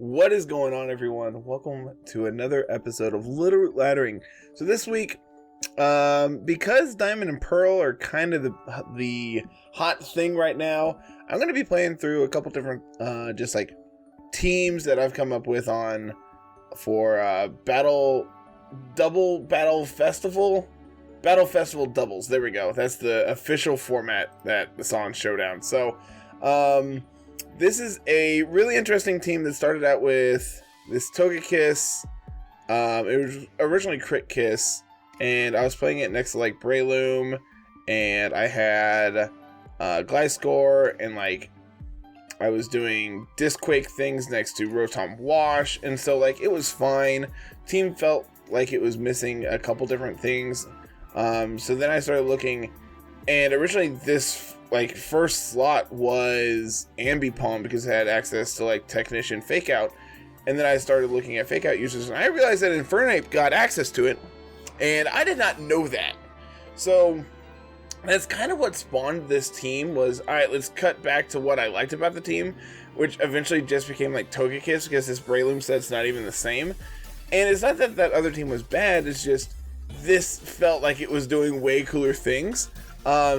What is going on, everyone? Welcome to another episode of Littleroot Laddering. So this week, because Diamond and Pearl are kind of the hot thing right now, I'm going to be playing through a couple different just like teams that I've come up with for Battle Festival doubles. There we go. That's the official format that the Song Showdown. So this is a really interesting team that started out with this Togekiss. It was originally Crit Kiss, and I was playing it next to like Breloom, and I had Gliscor, and like I was doing Disquake things next to Rotom Wash, and so like it was fine. Team felt like it was missing a couple different things. So then I started looking, and originally this like first slot was Ambipom because it had access to like Technician Fake Out, and then I started looking at Fake Out users, and I realized that Infernape got access to it, and I did not know that. So that's kind of what spawned this team. Was alright, let's cut back to what I liked about the team, which eventually just became like Togekiss because this Breloom set's not even the same. And it's not that that other team was bad, it's just this felt like it was doing way cooler things.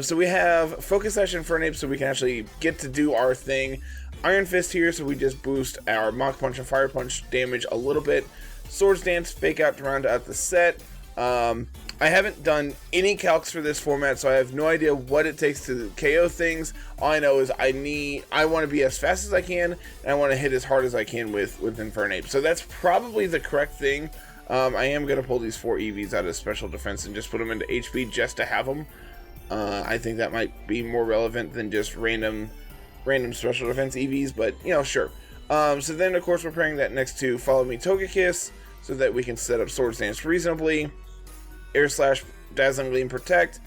So we have Focus Sash and Infernape, so we can actually get to do our thing. Iron Fist here, so we just boost our Mach Punch and Fire Punch damage a little bit. Swords Dance, Fake Out to round out the set. I haven't done any calcs for this format, so I have no idea what it takes to KO things. All I know is I want to be as fast as I can, and I want to hit as hard as I can with Infernape. So that's probably the correct thing. I am going to pull these 4 EVs out of Special Defense and just put them into HP just to have them. I think that might be more relevant than just random Special Defense EVs, but you know, sure. So then of course we're pairing that next to Follow Me Togekiss so that we can set up Swords Dance reasonably. Air Slash, Dazzling Gleam, Protect.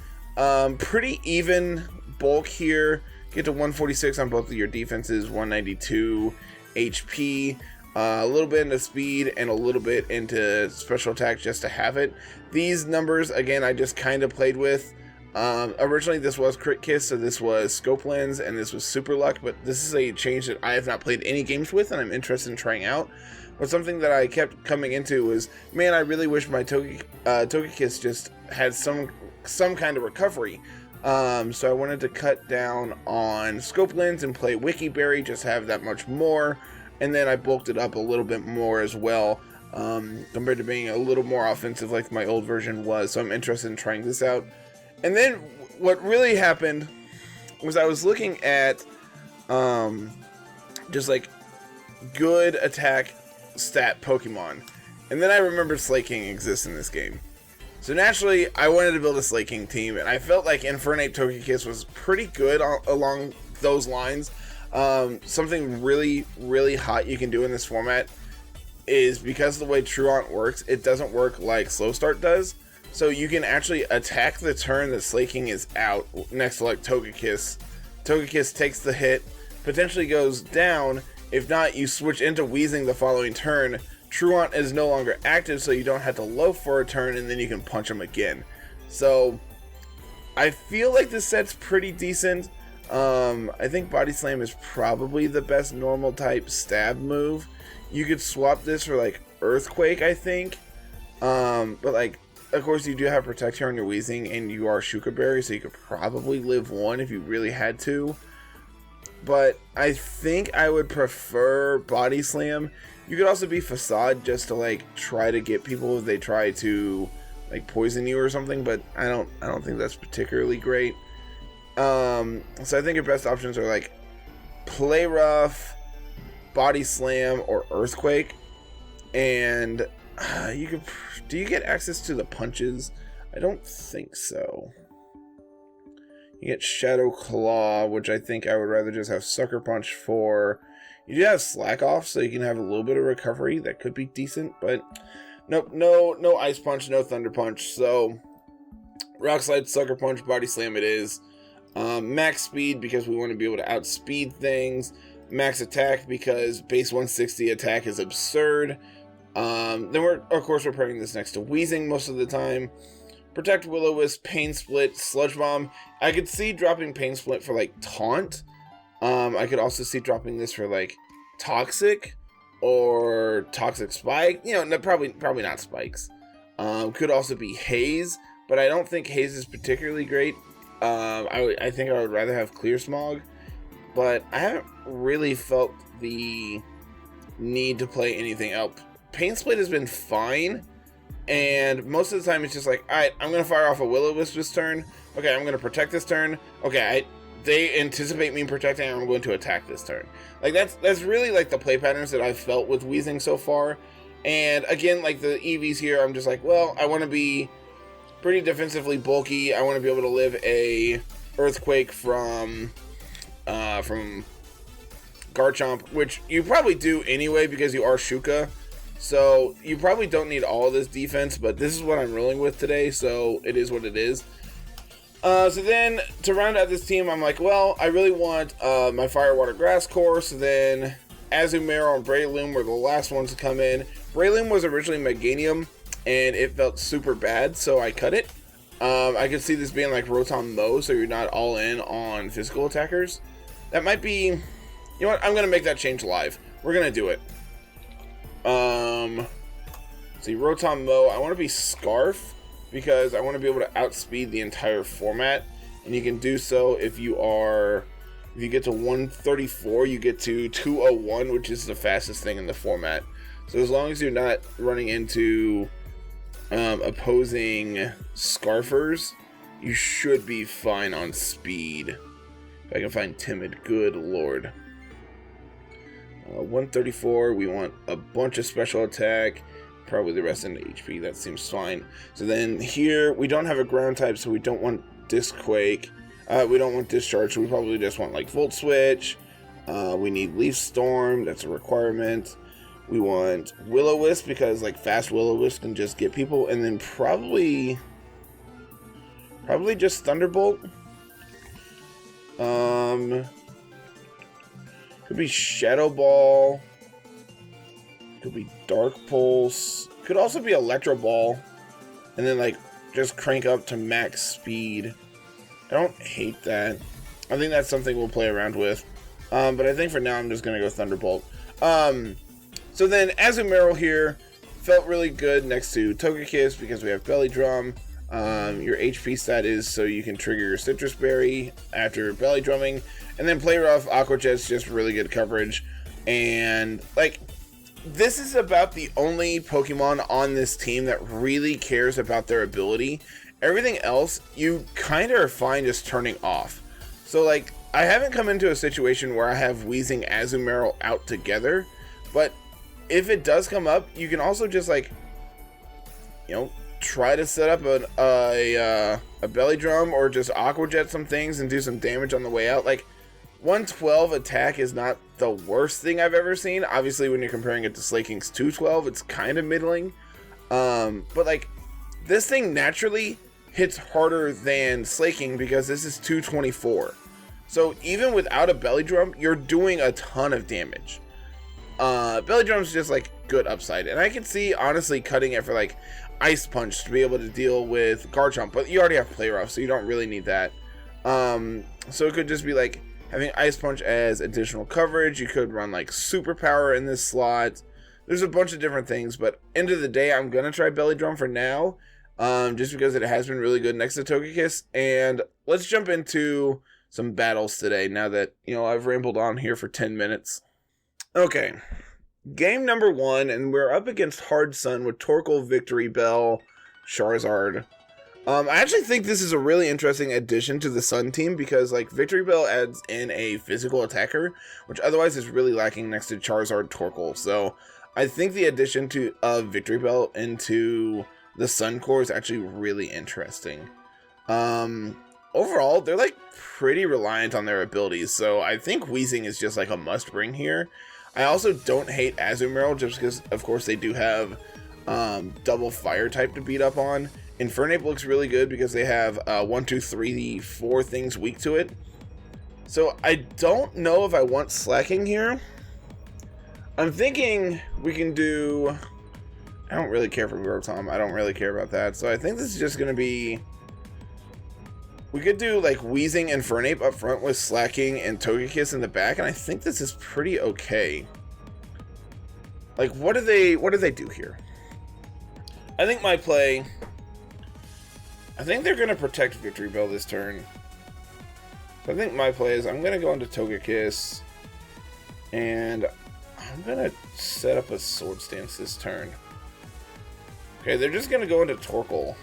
Pretty even bulk here. Get to 146 on both of your defenses, 192 HP. A little bit into speed and a little bit into special attack just to have it. These numbers, again, I just kind of played with. Originally this was Crit Kiss, so this was Scope Lens, and this was Super Luck, but this is a change that I have not played any games with, and I'm interested in trying out. But something that I kept coming into was, man, I really wish my Togekiss just had some kind of recovery. So I wanted to cut down on Scope Lens and play Wiki Berry, just have that much more, and then I bulked it up a little bit more as well, compared to being a little more offensive like my old version was. So I'm interested in trying this out. And then what really happened was I was looking at just like good attack stat Pokemon, and then I remembered Slaking exists in this game. So naturally I wanted to build a Slaking team, and I felt like Infernape Togekiss was pretty good along those lines. Something really hot you can do in this format is, because of the way Truant works, it doesn't work like Slow Start does. So you can actually attack the turn that Slaking is out next to like Togekiss. Togekiss takes the hit, potentially goes down. If not, you switch into Weezing the following turn. Truant is no longer active, so you don't have to loaf for a turn, and then you can punch him again. So I feel like this set's pretty decent. I think Body Slam is probably the best normal type stab move. You could swap this for like Earthquake, I think. But like, of course, you do have Protect here on your Weezing, and you are Shuka Berry, so you could probably live 1 if you really had to. But I think I would prefer Body Slam. You could also be Facade just to like try to get people if they try to like poison you or something, but I don't think that's particularly great. So I think your best options are like Play Rough, Body Slam, or Earthquake. And do you get access to the punches? I don't think so. You get Shadow Claw, which I think I would rather just have Sucker Punch for. You do have Slack Off, so you can have a little bit of recovery. That could be decent, but nope, no Ice Punch, no Thunder Punch. So Rock Slide, Sucker Punch, Body Slam it is. Max Speed because we want to be able to outspeed things. Max Attack because base 160 attack is absurd. Then we're pairing this next to Weezing most of the time. Protect, Will-O-Wisp, Pain Split, Sludge Bomb. I could see dropping Pain Split for like Taunt. I could also see dropping this for like Toxic. or Toxic Spike. You know, no, probably not Spikes. Could also be Haze, but I don't think Haze is particularly great. I think I would rather have Clear Smog, but I haven't really felt the need to play anything else. Pain Split has been fine, and most of the time it's just like, alright, I'm going to fire off a Will-O-Wisp this turn. Okay, I'm going to protect this turn. Okay, they anticipate me protecting, and I'm going to attack this turn. Like, that's really, like, the play patterns that I've felt with Weezing so far. And, again, like, the EVs here, I'm just like, well, I want to be pretty defensively bulky. I want to be able to live a Earthquake from Garchomp, which you probably do anyway because you are Shuka. So you probably don't need all of this defense, but this is what I'm rolling with today, so it is what it is. So then, to round out this team, I'm like, well, I really want my Fire, Water, Grass core, so then Azumarill and Breloom were the last ones to come in. Breloom was originally Meganium, and it felt super bad, so I cut it. I could see this being like Rotom Mow, so you're not all in on physical attackers. That might be... You know what? I'm going to make that change live. We're going to do it. See, Rotom Mow, I want to be Scarf because I want to be able to outspeed the entire format, and you can do so if you get to 134, you get to 201, which is the fastest thing in the format. So as long as you're not running into opposing Scarfers, you should be fine on speed. If I can find Timid, good lord. 134, we want a bunch of special attack, probably the rest into HP, that seems fine. So then here, we don't have a ground type, so we don't want Disquake, we don't want Discharge, so we probably just want like Volt Switch, we need Leaf Storm, that's a requirement, we want Will-O-Wisp, because like fast Will-O-Wisp can just get people, and then probably just Thunderbolt. Could be Shadow Ball. Could be Dark Pulse. Could also be Electro Ball. And then, like, just crank up to max speed. I don't hate that. I think that's something we'll play around with. But I think for now I'm just going to go Thunderbolt. So then, Azumarill here felt really good next to Togekiss because we have Belly Drum. Your HP stat is so you can trigger your Citrus Berry after Belly Drumming. And then Play Rough, Aqua Jet's just really good coverage. And, like, this is about the only Pokemon on this team that really cares about their ability. Everything else, you kind of are fine just turning off. So, like, I haven't come into a situation where I have Weezing Azumarill out together. But if it does come up, you can also just, like, you know, try to set up a Belly Drum or just Aqua Jet some things and do some damage on the way out. Like, 112 attack is not the worst thing I've ever seen. Obviously, when you're comparing it to Slaking's 212, it's kind of middling. But, like, this thing naturally hits harder than Slaking because this is 224. So, even without a Belly Drum, you're doing a ton of damage. Belly Drum's just, like, good upside. And I can see, honestly, cutting it for, like, Ice Punch to be able to deal with Garchomp. But you already have Play Rough, so you don't really need that. So it could just be, like, having Ice Punch as additional coverage. You could run like Superpower in this slot. There's a bunch of different things, but end of the day, I'm going to try Belly Drum for now. Just because it has been really good next to Togekiss. And let's jump into some battles today now that, you know, I've rambled on here for 10 minutes. Okay. Game number 1, and we're up against Hard Sun with Torkoal, Victory Bell, Charizard. I actually think this is a really interesting addition to the Sun team because, like, Victory Bell adds in a physical attacker, which otherwise is really lacking next to Charizard, Torkoal. So I think the addition of Victory Bell into the Sun core is actually really interesting. Overall, they're, like, pretty reliant on their abilities, so I think Weezing is just, like, a must-bring here. I also don't hate Azumarill just because, of course, they do have double fire type to beat up on. Infernape looks really good because they have 1, 2, 3, 4 things weak to it. So I don't know if I want Slaking here. I'm thinking we can do... I don't really care for Rotom. I don't really care about that. So I think this is just going to be... We could do like Weezing and Infernape up front with Slaking and Togekiss in the back. And I think this is pretty okay. Like, what do they do here? I think my play... I think they're going to protect Victory Bell this turn. So I think my play is I'm going to go into Togekiss. And I'm going to set up a Sword Stance this turn. Okay, they're just going to go into Torkoal.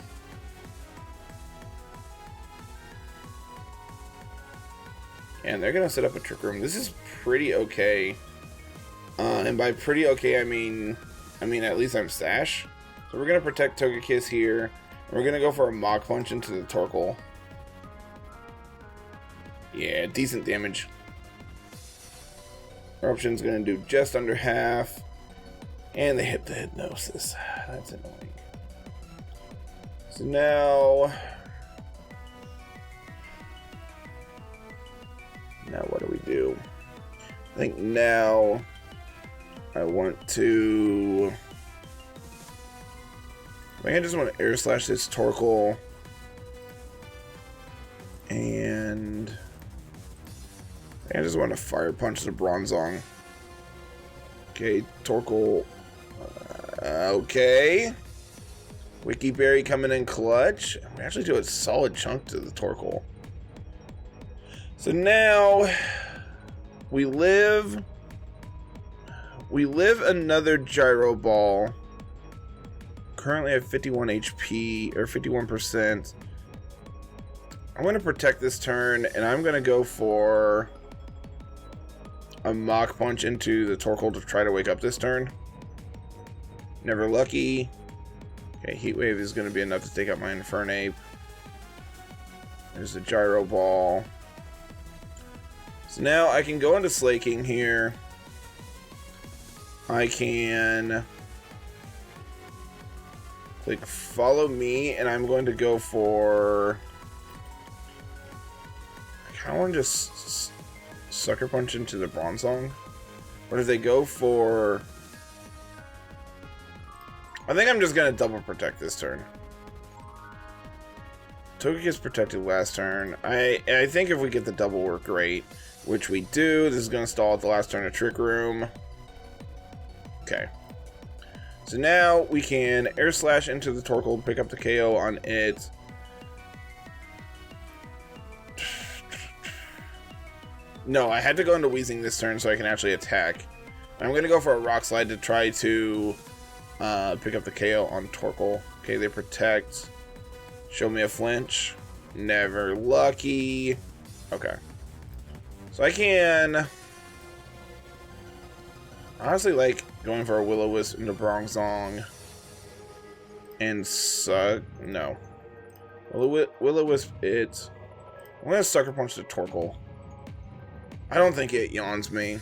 And they're going to set up a Trick Room. This is pretty okay. And by pretty okay, I mean at least I'm Sash. So we're going to protect Togekiss here. And we're going to go for a Mach Punch into the Torkoal. Yeah, decent damage. Eruption's going to do just under half. And they hit the Hypnosis. That's annoying. So now what do we do? I think now I want to... I think I just want to Air Slash this Torkoal. And I just want to Fire Punch the Bronzong. Okay, Torkoal. Okay. Wiki Berry coming in clutch. We actually do a solid chunk to the Torkoal. So now we live another Gyro Ball. Currently at 51 HP or 51%. I'm going to protect this turn and I'm going to go for a Mach Punch into the Torkoal to try to wake up this turn. Never lucky. Okay, Heat Wave is going to be enough to take out my Infernape. There's the Gyro Ball. So now I can go into Slaking here. I can click Follow Me, and I'm going to go for... I kind of want to just Sucker Punch into the Bronzong. Or if they go for... I think I'm just going to double protect this turn. Togekiss protected last turn. I think if we get the double, we're great. Which we do. This is going to stall at the last turn of Trick Room. Okay. So now we can Air Slash into the Torkoal, pick up the KO on it. No, I had to go into Weezing this turn so I can actually attack. I'm going to go for a Rock Slide to try to pick up the KO on Torkoal. Okay, they protect. Show me a flinch. Never lucky. Okay. So I can honestly like going for a Will-O-Wisp into Bronzong and no. Will-O-Wisp it. I'm gonna Sucker Punch the Torkoal. I don't think it yawns me.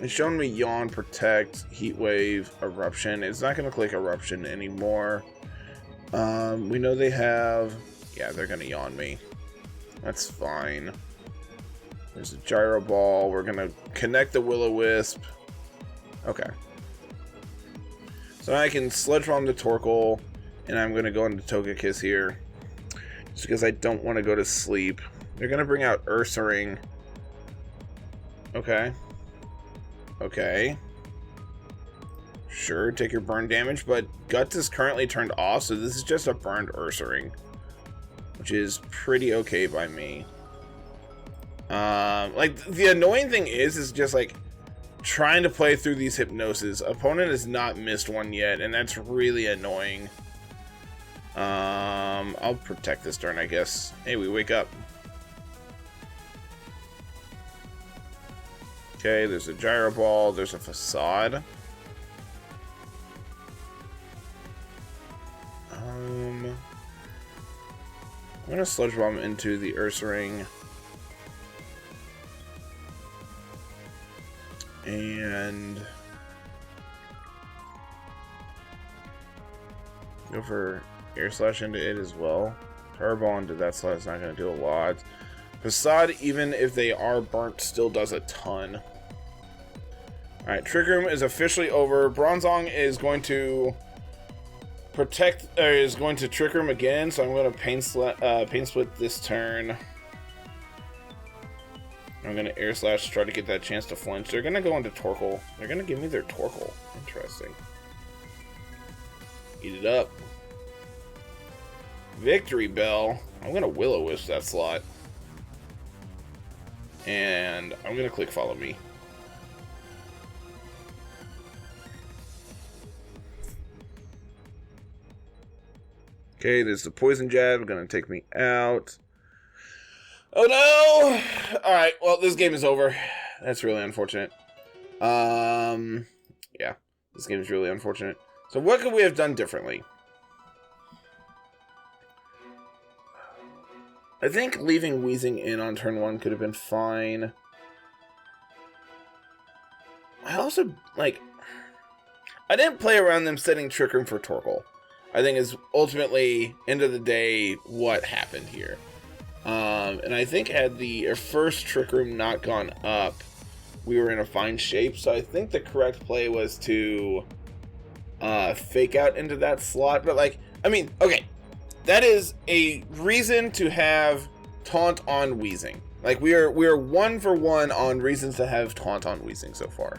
It's showing me Yawn, Protect, Heat Wave, Eruption. It's not gonna click Eruption anymore. We know they have... Yeah, they're gonna Yawn me. That's fine. There's a Gyro Ball. We're gonna connect the Will-O-Wisp. Okay. So I can Sludge Bomb the Torkoal, and I'm gonna go into Togekiss here. Just because I don't want to go to sleep. They're gonna bring out Ursaring. Okay. Okay. Sure, take your burn damage, but Guts is currently turned off, so this is just a burned Ursaring. Which is pretty okay by me. Like, the annoying thing is just, like, trying to play through these Hypnoses. Opponent has not missed one yet, and that's really annoying. I'll protect this turn, I guess. Hey, we wake up. Okay, there's a Gyro Ball, there's a Facade. I'm gonna Sludge Bomb into the Ursaring. And go for Air Slash into it as well. Power Ball into that slot is not going to do a lot. Facade, even if they are burnt, still does a ton. Alright, Trick Room is officially over. Bronzong is going to protect, is going to Trick Room again, so I'm going to Pain Split this turn. I'm going to Air Slash to try to get that chance to flinch. They're going to go into Torkoal. They're going to give me their Torkoal. Interesting. Eat it up. Victory Bell. I'm going to Will-O-Wisp that slot. And I'm going to click Follow Me. Okay, there's the Poison Jab. Going to take me out. Oh no! Alright, well, this game is over. That's really unfortunate. Yeah, this game is really unfortunate. So what could we have done differently? I think leaving Weezing in on turn 1 could have been fine. I also, like... I didn't play around them setting Trick Room for Torkoal. I think is ultimately, end of the day, what happened here. And I think had the first Trick Room not gone up, we were in a fine shape. So I think the correct play was to fake out into that slot. But like, I mean, okay, that is a reason to have Taunt on Weezing. Like we are 1 for 1 on reasons to have Taunt on Weezing so far.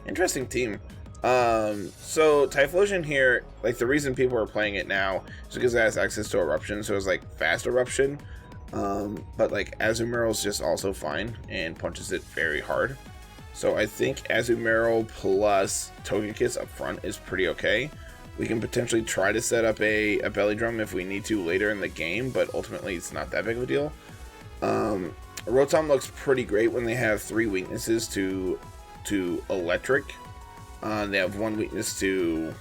Interesting team. So Typhlosion here, like the reason people are playing it now is because it has access to Eruption, so it's like fast Eruption. But like Azumarill's just also fine and punches it very hard. So I think Azumarill plus Togekiss up front is pretty okay. We can potentially try to set up a Belly Drum if we need to later in the game, but ultimately it's not that big of a deal. Rotom looks pretty great when they have 3 weaknesses to Electric. They have 1 weakness to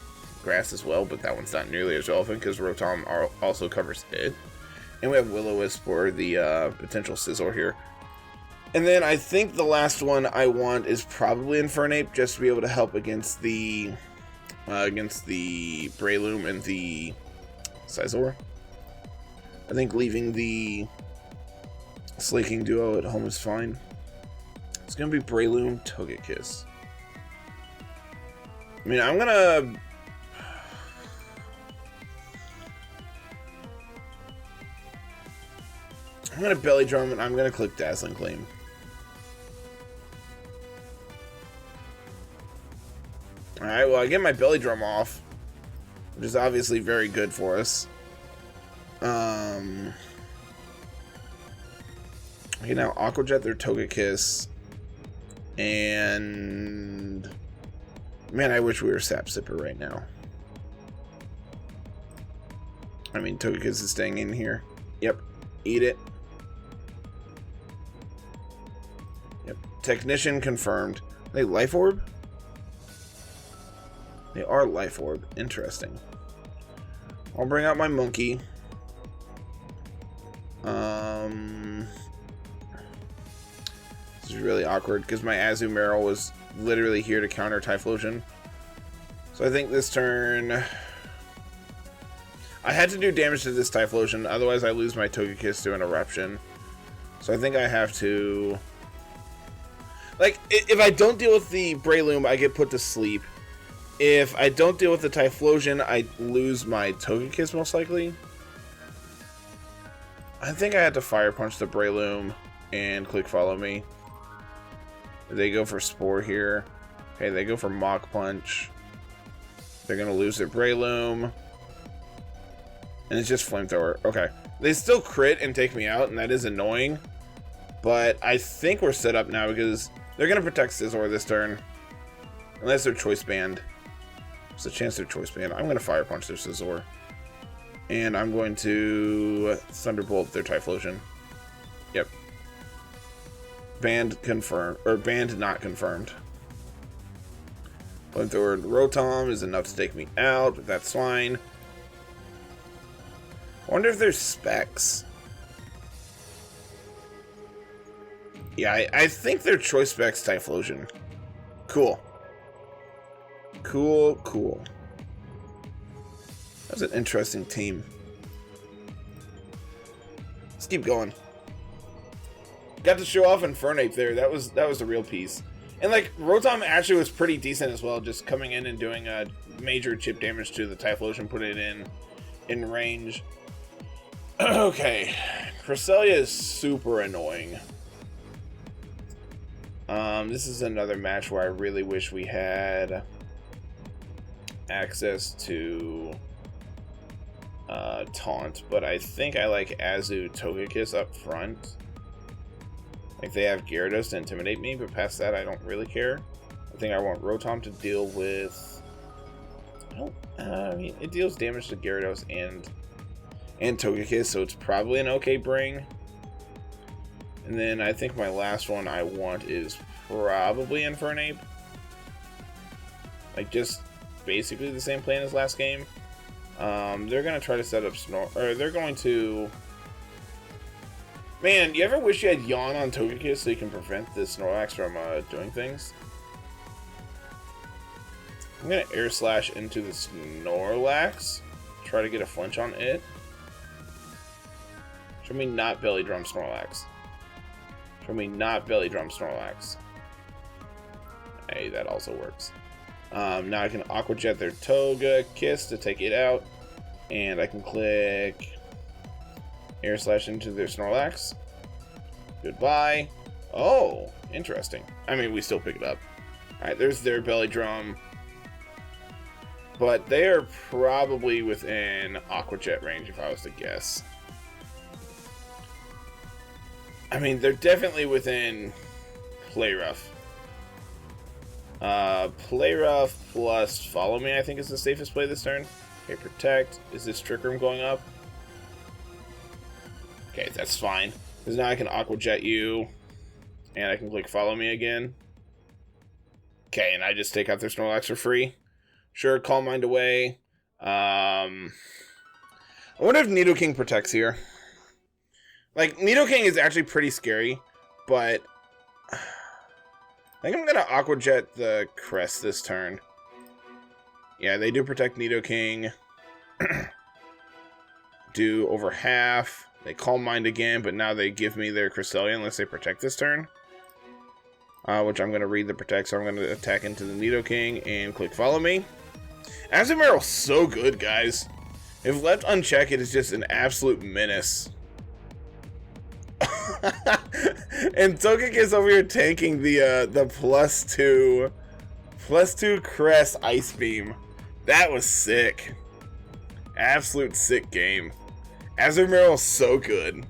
Grass as well, but that one's not nearly as relevant because Rotom also covers it. And we have Will-O-Wisp for the potential Scizor here. And then I think the last one I want is probably Infernape, just to be able to help against the Breloom and the Scizor. I think leaving the Slaking duo at home is fine. It's going to be Breloom, Togekiss. I mean, I'm gonna Belly Drum and I'm gonna click Dazzling Gleam. Alright, well I get my Belly Drum off, which is obviously very good for us. Okay, now Aqua Jet their Togekiss. And man, I wish we were Sap Sipper right now. I mean, Togekiss is staying in here. Yep. Eat it. Yep. Technician confirmed. Are they Life Orb? They are Life Orb. Interesting. I'll bring out my monkey. This is really awkward because my Azumarill was literally here to counter Typhlosion. So I think this turn I had to do damage to this Typhlosion, otherwise I lose my Togekiss to an Eruption. So I think I have to, like, if I don't deal with the Breloom, I get put to sleep. If I don't deal with the Typhlosion, I lose my Togekiss most likely. I think I had to Fire Punch the Breloom and click Follow Me. They go for Spore here. Okay, they go for Mach Punch. They're going to lose their Breloom. And it's just Flamethrower. Okay. They still crit and take me out, and that is annoying. But I think we're set up now because they're going to protect Scizor this turn. Unless they're Choice Band. There's a chance they're Choice Band. I'm going to Fire Punch their Scizor. And I'm going to Thunderbolt their Typhlosion. Yep. Banned confirmed, or banned not confirmed. Flamethrower Rotom is enough to take me out, but that's fine. I wonder if there's specs. Yeah, I think they're Choice Specs Typhlosion. Cool. Cool. That's an interesting team. Let's keep going. Got to show off Infernape there. That was a real piece. And like Rotom actually was pretty decent as well, just coming in and doing a major chip damage to the Typhlosion, put it in range. Okay, Cresselia is super annoying. This is another match where I really wish we had access to Taunt, but I think I like Azu Togekiss up front. Like, they have Gyarados to intimidate me, but past that I don't really care. I think I want Rotom to deal with... I mean, it deals damage to Gyarados and Togekiss, so it's probably an okay bring. And then I think my last one I want is probably Infernape. Like, just basically the same plan as last game. They're gonna try to set up they're going to... Man, you ever wish you had Yawn on Togekiss so you can prevent the Snorlax from doing things? I'm gonna Air Slash into the Snorlax. Try to get a flinch on it. Show me not Belly Drum Snorlax. Show me not Belly Drum Snorlax. Hey, that also works. Now I can Aqua Jet their Togekiss to take it out. And I can click Air Slash into their Snorlax. Goodbye. Oh, interesting. I mean, we still pick it up. Alright, there's their Belly Drum. But they are probably within Aqua Jet range if I was to guess. I mean, they're definitely within Play Rough. Play Rough plus Follow Me, I think, is the safest play this turn. Okay, Protect. Is this Trick Room going up? Okay, that's fine. Because now I can Aqua Jet you. And I can click Follow Me again. Okay, and I just take out their Snorlax for free. Sure, Calm Mind away. I wonder if Nidoking protects here. Like, Nidoking is actually pretty scary, but I think I'm gonna Aqua Jet the Crest this turn. Yeah, they do protect Nidoking. Do over half. They Calm Mind again, but now they give me their Cresselia unless they protect this turn. Which I'm gonna read the protect, so I'm gonna attack into the Nidoking and click Follow Me. Azumarill's so good, guys. If left unchecked, it is just an absolute menace. And Togekiss over here tanking the +2 Crest Ice Beam. That was sick. Absolute sick game. Azumarill's so good.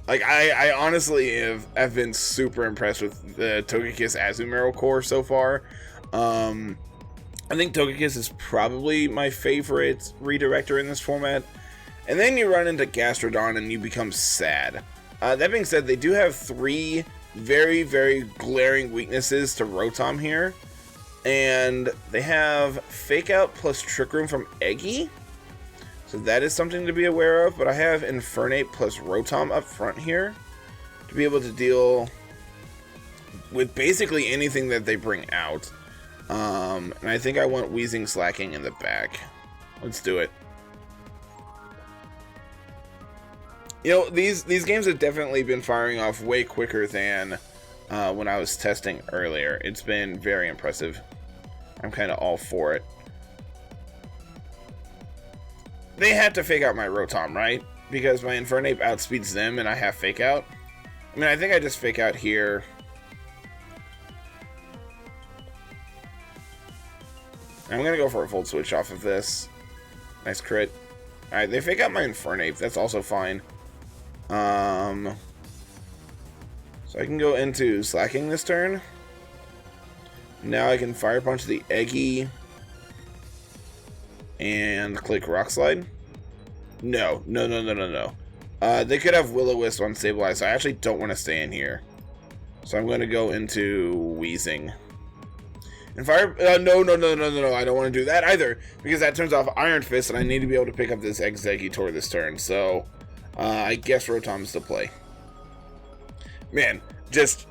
Like, I honestly have been super impressed with the Togekiss Azumarill core so far. I think Togekiss is probably my favorite redirector in this format. And then you run into Gastrodon and you become sad. That being said, they do have 3 very, very glaring weaknesses to Rotom here. And they have Fake Out plus Trick Room from Eggy. So that is something to be aware of. But I have Infernape plus Rotom up front here to be able to deal with basically anything that they bring out. And I think I want Weezing Slaking in the back. Let's do it. You know, these games have definitely been firing off way quicker than when I was testing earlier. It's been very impressive. I'm kind of all for it. They have to fake out my Rotom, right? Because my Infernape outspeeds them and I have fake out. I mean, I think I just fake out here. I'm going to go for a full switch off of this. Nice crit. Alright, they fake out my Infernape. That's also fine. So I can go into Slaking this turn. Now I can Fire Punch the Eggy. And click Rock Slide. No. They could have Will-O-Wisp on Stabilize, so I actually don't want to stay in here. So I'm going to go into Weezing. And fire... No, I don't want to do that either. Because that turns off Iron Fist, and I need to be able to pick up this Exeggutor this turn. So, I guess Rotom's the play. Man, just...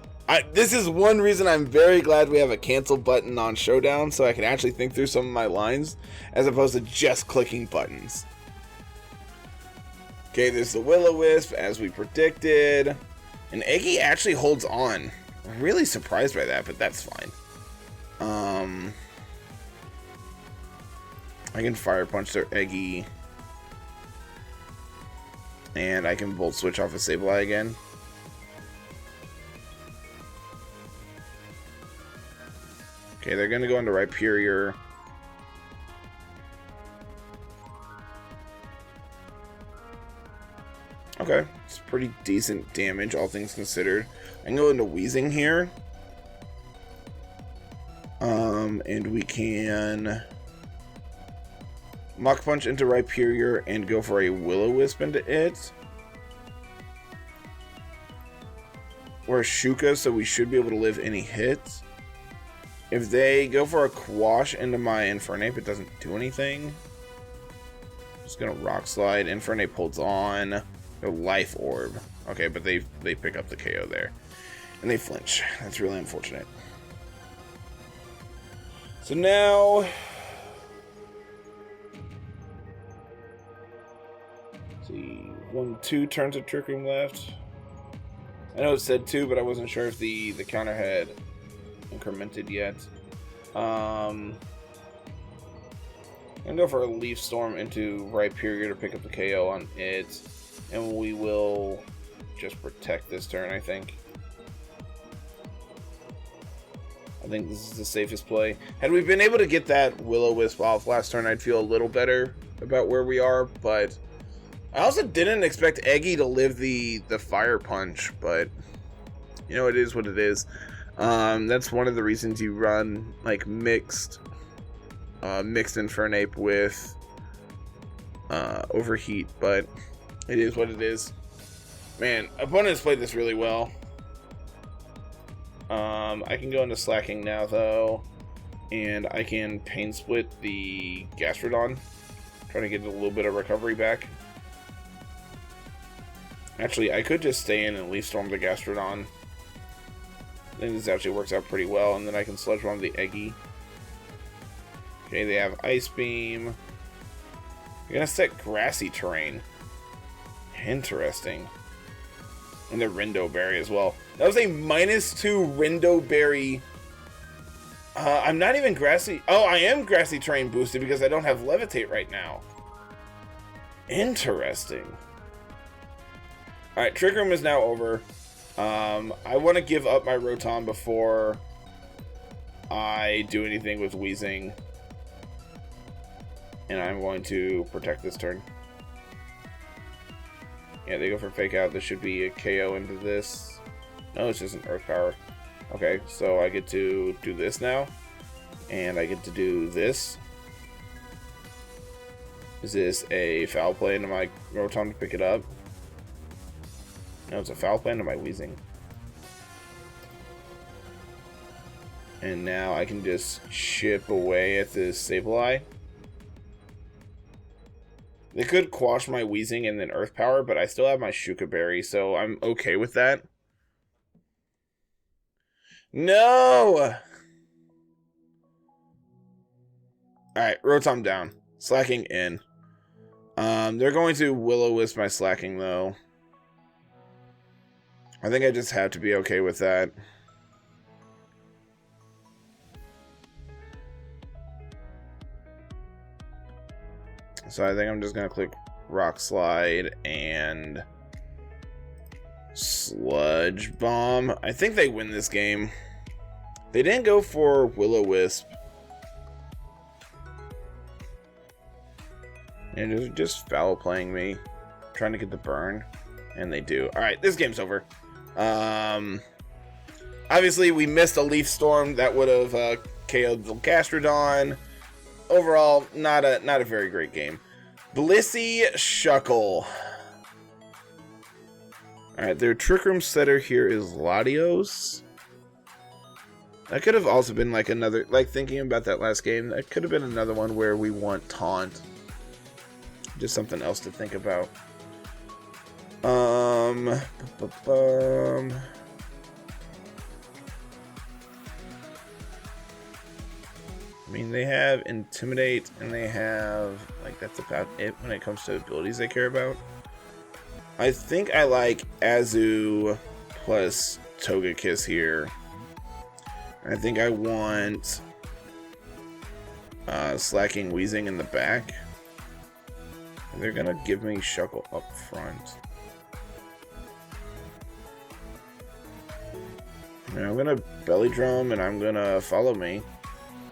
this is one reason I'm very glad we have a cancel button on Showdown, so I can actually think through some of my lines, as opposed to just clicking buttons. Okay, there's the Will-O-Wisp, as we predicted. And Eggy actually holds on. I'm really surprised by that, but that's fine. I can Fire Punch their Eggy. And I can bolt switch off a Sableye again. Okay, they're going to go into Rhyperior. Okay, it's pretty decent damage, all things considered. I can go into Weezing here. And we can Mach Punch into Rhyperior and go for a Will-O-Wisp into it. We're a Shuka, so we should be able to live any hits. If they go for a Quash into my Infernape, it doesn't do anything. Just gonna Rock Slide. Infernape holds on. A Life Orb. Okay, but they pick up the KO there. And they flinch. That's really unfortunate. So now... let's see. 1, 2 turns of Trick Room left. I know it said 2, but I wasn't sure if the counter had incremented yet. I'm gonna go for a Leaf Storm into Rhyperior to pick up the KO on it. And we will just protect this turn, I think. I think this is the safest play. Had we been able to get that Will-O-Wisp off last turn, I'd feel a little better about where we are, but I also didn't expect Eggy to live the Fire Punch, but you know, it is what it is. That's one of the reasons you run like mixed Infernape with Overheat, but it is what it is. Man, opponents played this really well. I can go into Slaking now, though, and I can Pain Split the Gastrodon, trying to get a little bit of recovery back. Actually, I could just stay in and Leaf Storm the Gastrodon. I think this actually works out pretty well, and then I can Sludge Bomb the Eggy. Okay, they have Ice Beam. You're gonna set Grassy Terrain. Interesting. And the Rindo Berry as well. That was a -2 Rindo Berry. I'm not even Grassy. Oh, I am Grassy Terrain boosted because I don't have Levitate right now. Interesting. Alright, Trick Room is now over. I want to give up my Rotom before I do anything with Weezing. And I'm going to protect this turn. Yeah, they go for Fake Out. This should be a KO into this. No, it's just an Earth Power. Okay, so I get to do this now. And I get to do this. Is this a foul play into my Rotom to pick it up? No, it's a foul play into my Weezing. And now I can just chip away at this Sableye. They could quash my Weezing and then Earth Power, but I still have my Shuka Berry, so I'm okay with that. No! Alright, Rotom down. Slaking in. They're going to Will-O-Wisp my Slaking, though. I think I just have to be okay with that. So I think I'm just going to click Rock Slide and Sludge Bomb. I think they win this game. They didn't go for Will-O-Wisp. And they're just foul playing me. Trying to get the burn. And they do. Alright, this game's over. Obviously, we missed a Leaf Storm. That would have KO'd the Gastrodon. Overall, not a very great game. Blissey Shuckle. Alright, their Trick Room setter here is Latios. That could have also been like another, like thinking about that last game, that could have been another one where we want Taunt. Just something else to think about. I mean, they have Intimidate, and they have, like, that's about it when it comes to abilities they care about. I think I like Azu plus Togekiss here. I think I want Slaking Weezing in the back. And they're gonna give me Shuckle up front. And I'm gonna belly drum and I'm gonna follow me.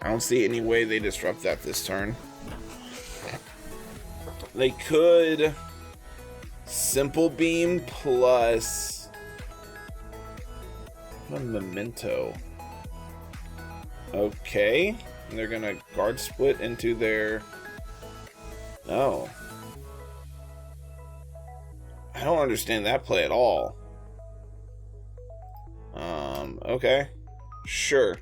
I don't see any way they disrupt that this turn. They could simple beam plus a memento. Okay. And they're gonna guard split into their... Oh. I don't understand that play at all. Okay. Sure.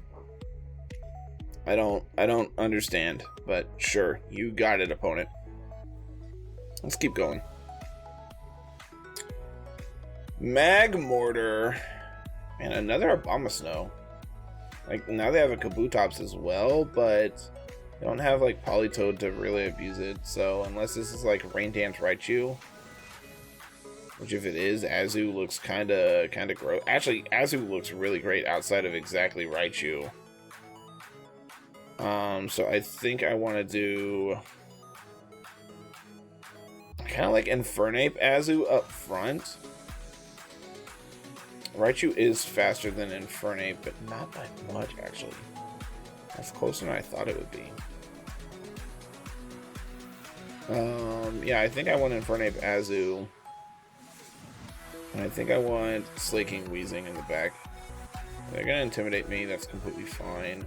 I don't understand, but sure. You got it, opponent. Let's keep going. Mag Mortar. Man, another Abomasnow. Like, now they have a Kabutops as well, but they don't have, like, Politoed to really abuse it. So, unless this is, like, Rain Dance Raichu, which if it is, Azu looks kind of gross. Actually, Azu looks really great outside of exactly Raichu. So I think I want to do kind of like Infernape Azu up front. Raichu is faster than Infernape, but not by much, actually. That's closer than I thought it would be. Yeah, I think I want Infernape Azu. And I think I want Slaking Weezing in the back. They're going to intimidate me, that's completely fine.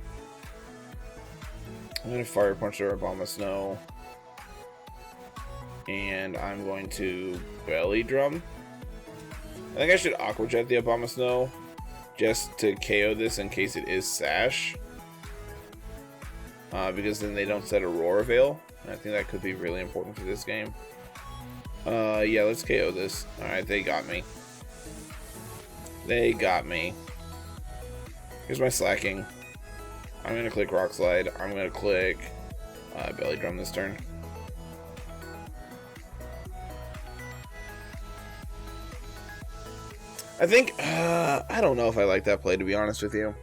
I'm going to Fire Punch their Abomasnow. And I'm going to Belly Drum. I think I should Aqua Jet the Abomasnow just to KO this in case it is Sash. Because then they don't set a Roar Veil. I think that could be really important for this game. Yeah, let's KO this. Alright, they got me. They got me. Here's my Slaking. I'm going to click Rock Slide. I'm going to click Belly Drum this turn. I think, I don't know if I like that play, to be honest with you.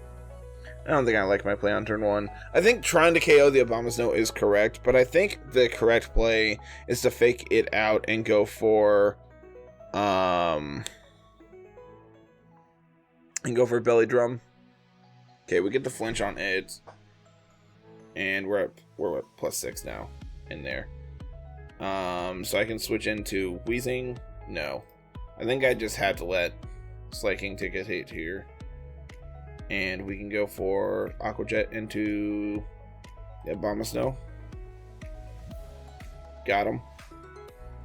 I don't think I like my play on turn 1. I think trying to KO the Abomasnow is correct, but I think the correct play is to fake it out and go for, Belly Drum. Okay, we get the flinch on it, and we're at +6 now in there. So I can switch into Weezing. No, I think I just had to let Slaking take a hit here. And we can go for Aqua Jet into the Abomasnow. Got him.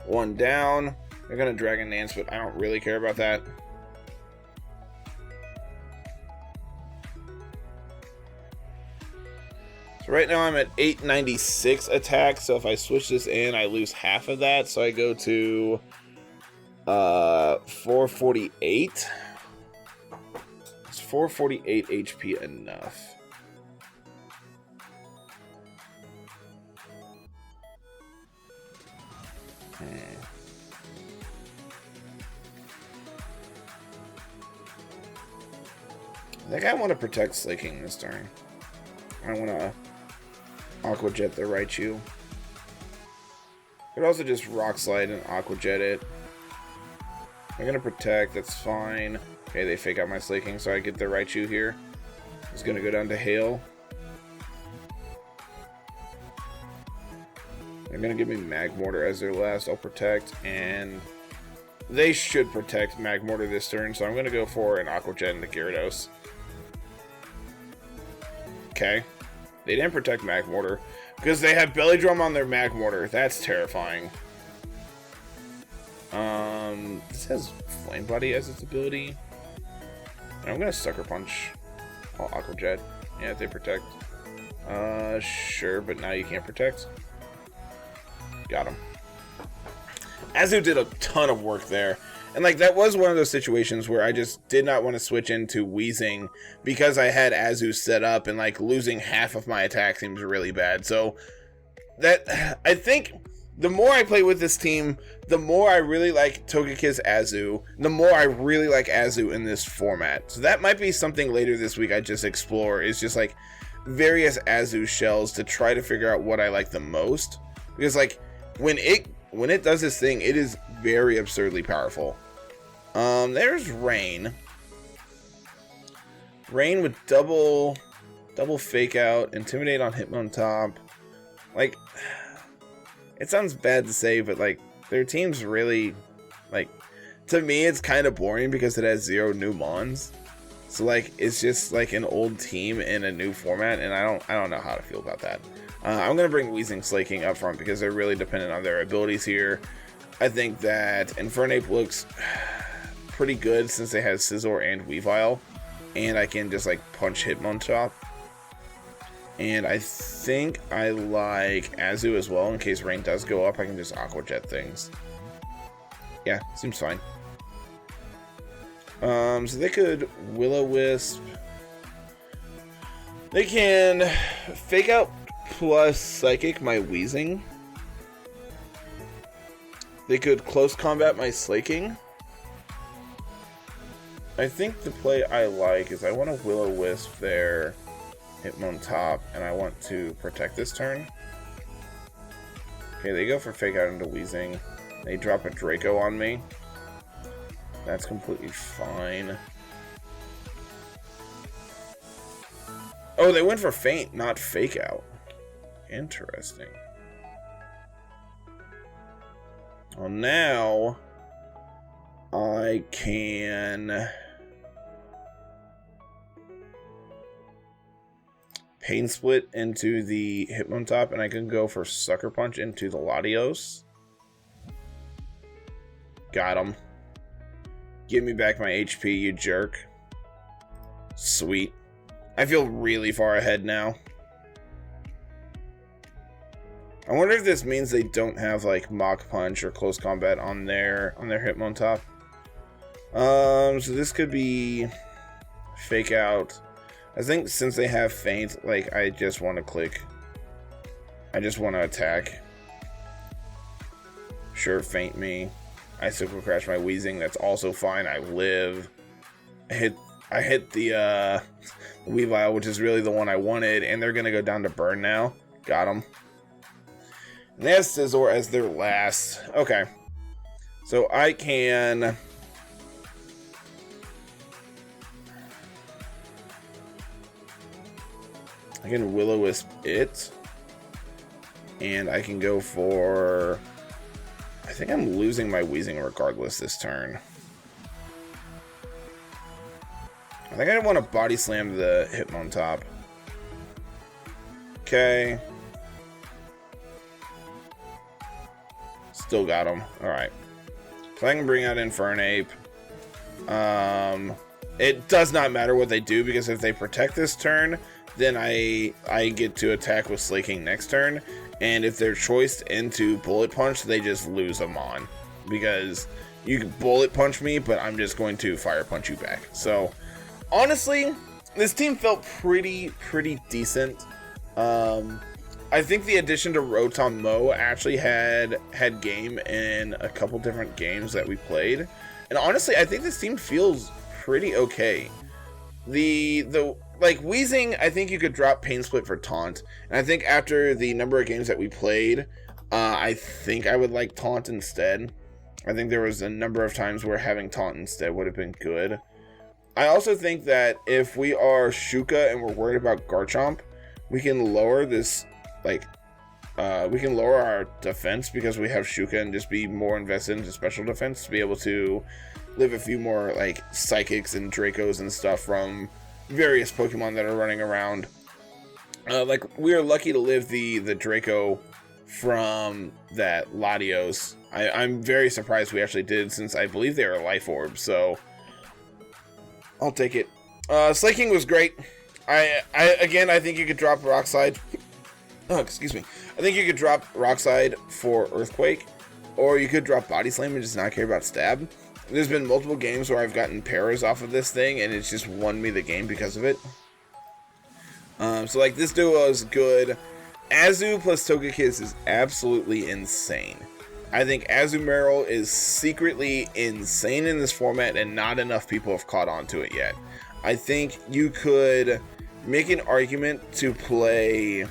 One down. They're going to Dragon Dance, but I don't really care about that. So right now I'm at 896 attack. So if I switch this in, I lose half of that. So I go to 448. 448 HP enough? I think I want to protect Slaking this turn. I want to Aqua Jet the Raichu. Could also just Rock Slide and Aqua Jet it. I'm going to protect, that's fine. Okay, they fake out my Slaking, so I get the Raichu here. It's going to go down to Hail. They're going to give me Mag Mortar as their last. I'll protect, and they should protect Mag Mortar this turn, so I'm going to go for an Aqua Jet into Gyarados. Okay. They didn't protect Mag Mortar because they have Belly Drum on their Mag Mortar. That's terrifying. This has Flame Body as its ability. I'm gonna Sucker Punch. Oh, Aqua Jet. Yeah, they protect. Sure, but now you can't protect. Got him. Azu did a ton of work there. And like that was one of those situations where I just did not want to switch into Weezing because I had Azu set up, and like losing half of my attack seems really bad. So that, I think the more I play with this team, the more I really like Togekiss Azu, the more I really like Azu in this format. So that might be something later this week I just explore, is just like various Azu shells to try to figure out what I like the most. Because like when it does this thing, it is very absurdly powerful. There's Rain. Rain with double fake out, intimidate on Hitmontop. Like, it sounds bad to say, but like their team's really, like, to me it's kind of boring because it has 0 new mons. So like it's just like an old team in a new format, and I don't know how to feel about that. I'm gonna bring Weezing Slaking up front because they're really dependent on their abilities here. I think that Infernape looks pretty good since they have Scizor and Weavile, and I can just like punch Hitmontop. And I think I like Azu as well. In case Rain does go up, I can just Aqua Jet things. Yeah, seems fine. So they could Will-O-Wisp. They can fake out plus Psychic my Weezing. They could close combat my Slaking. I think the play I like is I want to Will-O-Wisp their Hitmontop, and I want to protect this turn. Okay, they go for fake out into Weezing. They drop a Draco on me. That's completely fine. Oh, they went for feint, not fake out. Interesting. Well, now I can Pain Split into the Hitmontop, and I can go for Sucker Punch into the Latios. Got him. Give me back my HP, you jerk. Sweet. I feel really far ahead now. I wonder if this means they don't have like Mach Punch or Close Combat on their Hitmontop. So this could be fake out. I think since they have feint, like I just want to click. I just want to attack. Sure, feint me. I Icicle Crash my Weezing. That's also fine. I live. I hit the Weavile, which is really the one I wanted, and they're gonna go down to burn now. Got them. And they have Scizor as their last. Okay, so I can Will-O-Wisp it, and I can go for. I think I'm losing my Weezing regardless this turn. I think I want to Body Slam the Hitmontop. Okay. Still got him. Alright. So I can bring out Infernape. It does not matter what they do, because if they protect this turn, then I get to attack with Slaking next turn. And if they're choiced into Bullet Punch, they just lose them on. Because you can Bullet Punch me, but I'm just going to Fire Punch you back. So, honestly, this team felt pretty decent. I think the addition to Rotom Mo actually had game in a couple different games that we played. And honestly, I think this team feels pretty okay. Like Weezing, I think you could drop Pain Split for Taunt. And I think after the number of games that we played, I think I would like Taunt instead. I think there was a number of times where having Taunt instead would have been good. I also think that if we are Shuka and we're worried about Garchomp, we can lower this, we can lower our defense because we have Shuka and just be more invested into special defense to be able to live a few more, like, Psychics and Dracos and stuff from various Pokemon that are running around. Like, we are lucky to live the Draco from that Latios. I'm very surprised we actually did, since I believe they are Life Orbs, so I'll take it. Slaking was great. Again, I think you could drop Rockslide. Oh, excuse me. I think you could drop Rockslide for Earthquake, or you could drop Body Slam and just not care about Stab. There's been multiple games where I've gotten Paras off of this thing, and it's just won me the game because of it. So, like, this duo is good. Azu plus Togekiss is absolutely insane. I think Azumarill is secretly insane in this format, and not enough people have caught on to it yet. I think you could make an argument to play...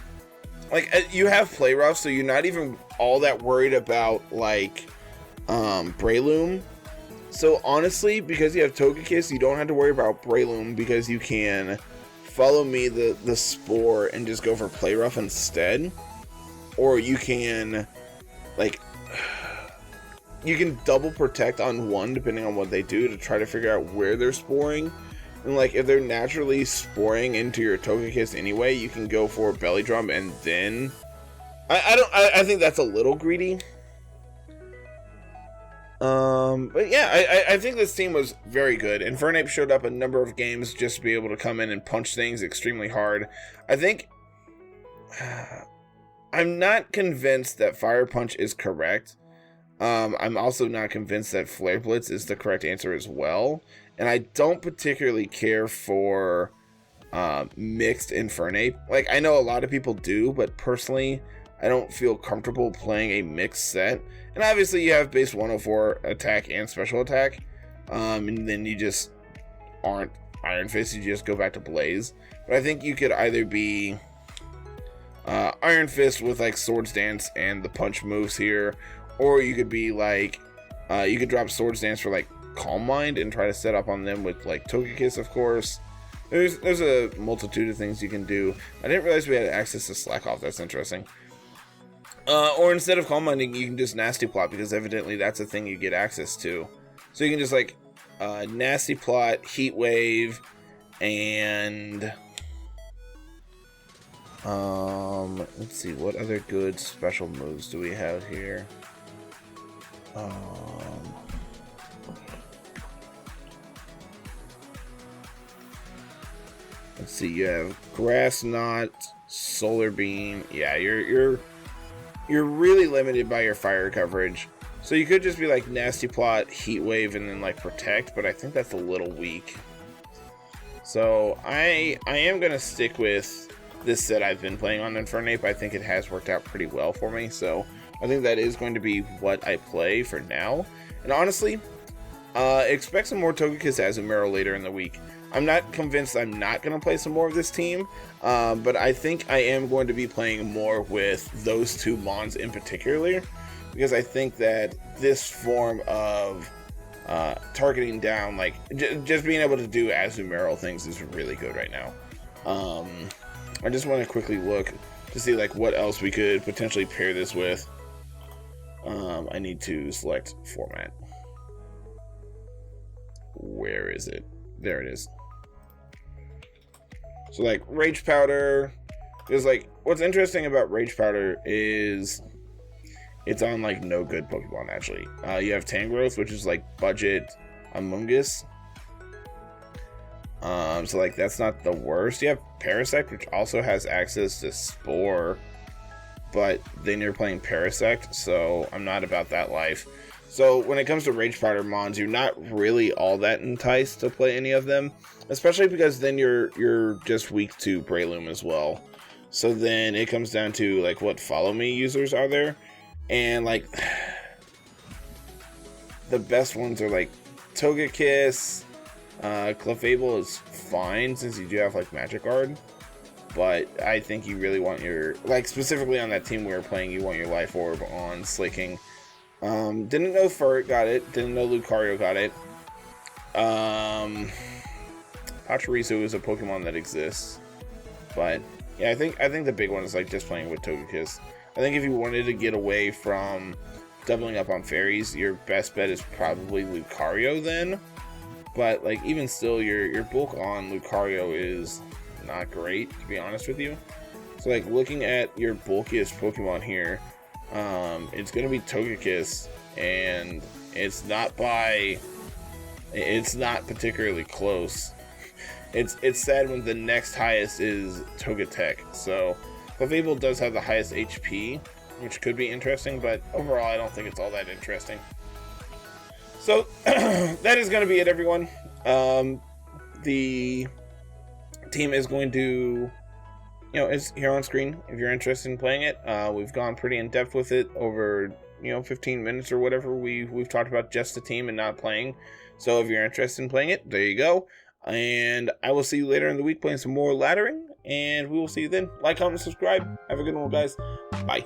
Like, you have Play Rough, so you're not even all that worried about, like, Breloom. So honestly, because you have Togekiss, you don't have to worry about Breloom because you can follow me the Spore and just go for Play Rough instead. Or you can, like, you can double protect on one depending on what they do to try to figure out where they're sporing. And like, if they're naturally sporing into your Togekiss anyway, you can go for Belly Drum and then... I think that's a little greedy. But yeah, I think this team was very good. Infernape showed up a number of games just to be able to come in and punch things extremely hard. I think... I'm not convinced that Fire Punch is correct. I'm also not convinced that Flare Blitz is the correct answer as well. And I don't particularly care for mixed Infernape. Like, I know a lot of people do, but personally, I don't feel comfortable playing a mixed set. And obviously, you have base 104 attack and special attack. And then you just aren't Iron Fist, you just go back to Blaze. But I think you could either be Iron Fist with like Swords Dance and the punch moves here, or you could be like, you could drop Swords Dance for like Calm Mind and try to set up on them with like Togekiss, of course. There's a multitude of things you can do. I didn't realize we had access to Slack Off. That's interesting. Or instead of Calm Minding, you can just Nasty Plot, because evidently that's a thing you get access to. So you can just like Nasty Plot, Heat Wave, and let's see, what other good special moves do we have here? Let's see, you have Grass Knot, Solar Beam. Yeah, you're really limited by your fire coverage. So you could just be like Nasty Plot, Heat Wave, and then like Protect, but I think that's a little weak. So I am gonna stick with this set I've been playing on Infernape. I think it has worked out pretty well for me, so I think that is going to be what I play for now. And honestly, expect some more Togekiss Azumarill later in the week. I'm not convinced I'm not going to play some more of this team, but I think I am going to be playing more with those two Mons in particular, because I think that this form of targeting down, like, just being able to do Azumarill things is really good right now. I just want to quickly look to see like what else we could potentially pair this with. I need to select format. Where is it? There it is. So like Rage Powder is like, what's interesting about Rage Powder is it's on like no good Pokemon actually. You have Tangrowth, which is like budget Amoonguss. So like that's not the worst. You have Parasect, which also has access to Spore, but then you're playing Parasect, so I'm not about that life. So when it comes to Rage Powder Mons, you're not really all that enticed to play any of them, especially because then you're just weak to Breloom as well. So then it comes down to like what Follow Me users are there, and like the best ones are like Togekiss. Clefable is fine since you do have like Magic Guard, but I think you really want your, like specifically on that team we were playing, you want your Life Orb on Slaking. Didn't know Furret got it, didn't know Lucario got it. Pachirisu is a Pokemon that exists, but yeah, I think the big one is like just playing with Togekiss. I think if you wanted to get away from doubling up on fairies, your best bet is probably Lucario then. But like even still, your bulk on Lucario is not great, to be honest with you. So like looking at your bulkiest Pokemon here, it's gonna be Togekiss, and it's not particularly close. It's sad when the next highest is Togetic. So Clefable does have the highest HP, which could be interesting, but overall I don't think it's all that interesting. So that is going to be it, everyone. The team is going to, it's here on screen if you're interested in playing it. We've gone pretty in depth with it over 15 minutes or whatever. We've talked about just the team and not playing. So if you're interested in playing it, there you go. And I will see you later in the week playing some more laddering, and we will see you then. Like, comment, subscribe. Have a good one, guys. Bye.